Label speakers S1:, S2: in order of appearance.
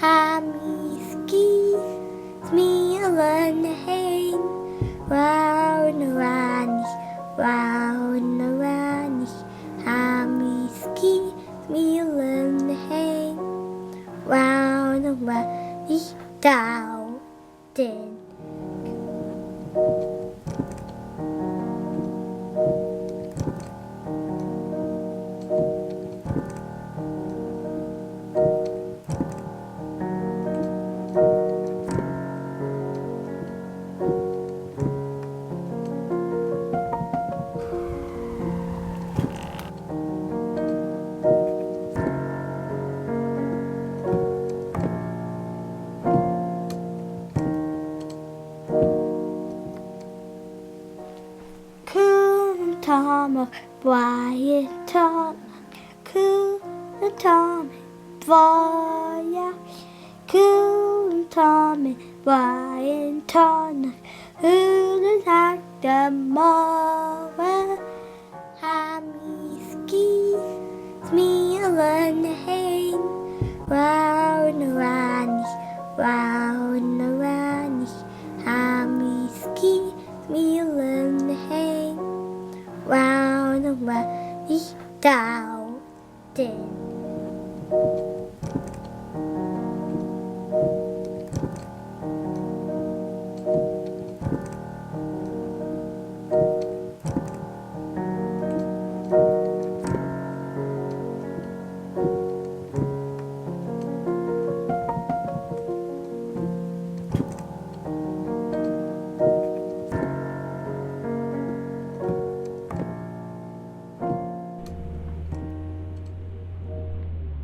S1: Mi Sgìth, Smialan hain, round rainich, Mi Sgìth, Smialan hain, round rainich, daonnan. Tomain, bràigh, tomain, bhòidheach, tomain, bràigh, bhòidheach the morrow. Mi Sgìth, Smialan hain, round rainich, Mi Sgìth, Smialan hain, round rainich, daonnan.